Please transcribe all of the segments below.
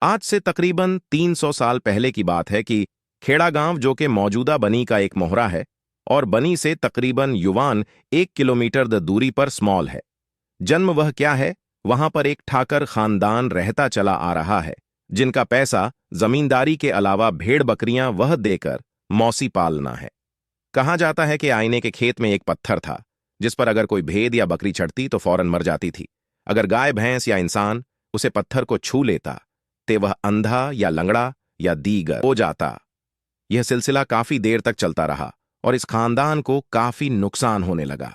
आज से तकरीबन 300 साल पहले की बात है कि खेड़ा गांव, जो कि मौजूदा बनी का एक मोहरा है और बनी से तकरीबन युवान 1 किलोमीटर दूरी पर स्मॉल है। जन्म वह क्या है, वहां पर एक ठाकर खानदान रहता चला आ रहा है, जिनका पैसा जमींदारी के अलावा भेड़ बकरियां वह देकर मौसी पालना है। कहा जाता है कि आईने के खेत में एक पत्थर था, जिस पर अगर कोई भेद या बकरी चढ़ती तो फौरन मर जाती थी। अगर गाय, भैंस या इंसान उसे पत्थर को छू लेता ते वह अंधा या लंगड़ा या दीगर हो जाता। यह सिलसिला काफी देर तक चलता रहा और इस खानदान को काफी नुकसान होने लगा।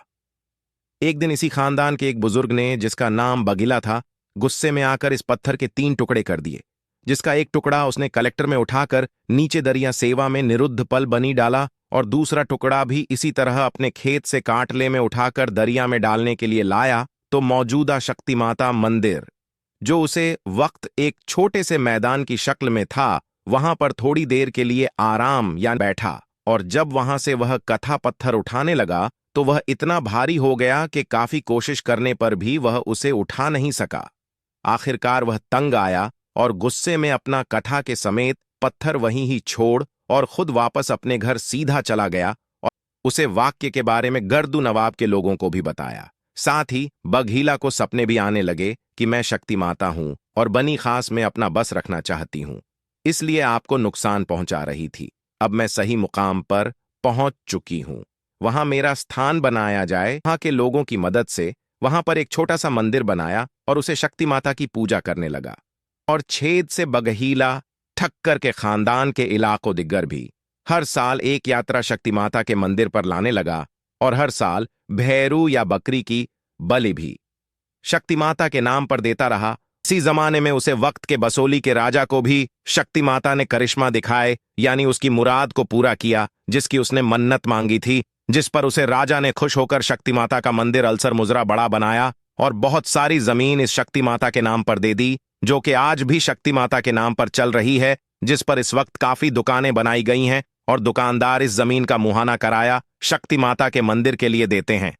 एक दिन इसी खानदान के एक बुजुर्ग ने, जिसका नाम बगीला था, गुस्से में आकर इस पत्थर के 3 टुकड़े कर दिए, जिसका एक टुकड़ा उसने कलेक्टर में उठाकर नीचे दरिया सेवा में निरुद्ध पल बनी डाला और दूसरा टुकड़ा भी इसी तरह अपने खेत से काटले में उठाकर दरिया में डालने के लिए लाया। तो मौजूदा शक्ति माता मंदिर, जो उसे वक्त एक छोटे से मैदान की शक्ल में था, वहां पर थोड़ी देर के लिए आराम या बैठा। और जब वहां से वह कथा पत्थर उठाने लगा तो वह इतना भारी हो गया कि काफी कोशिश करने पर भी वह उसे उठा नहीं सका। आखिरकार वह तंग आया और गुस्से में अपना कथा के समेत पत्थर वहीं ही छोड़ और खुद वापस अपने घर सीधा चला गया और उसे वाक्य के बारे में गर्दू नवाब के लोगों को भी बताया। साथ ही बघीला को सपने भी आने लगे कि मैं शक्ति माता हूं और बनी खास में अपना बस रखना चाहती हूं, इसलिए आपको नुकसान पहुंचा रही थी। अब मैं सही मुकाम पर पहुंच चुकी हूं, वहां मेरा स्थान बनाया जाए। वहां के लोगों की मदद से वहां पर एक छोटा सा मंदिर बनाया और उसे शक्ति माता की पूजा करने लगा। और छेद से बघीला ठक्कर के खानदान के इलाकों दिग्गर भी हर साल एक यात्रा शक्ति माता के मंदिर पर लाने लगा और हर साल भैरू या बकरी की बलि भी शक्ति माता के नाम पर देता रहा। इसी जमाने में उसे वक्त के बसोली के राजा को भी शक्ति माता ने करिश्मा दिखाए, यानी उसकी मुराद को पूरा किया, जिसकी उसने मन्नत मांगी थी, जिस पर उसे राजा ने खुश होकर शक्ति माता का मंदिर अलसर मुजरा बड़ा बनाया और बहुत सारी जमीन इस शक्ति माता के नाम पर दे दी, जो कि आज भी शक्ति माता के नाम पर चल रही है, जिस पर इस वक्त काफी दुकानें बनाई गई हैं और दुकानदार इस जमीन का मुहाना कराया शक्ति माता के मंदिर के लिए देते हैं।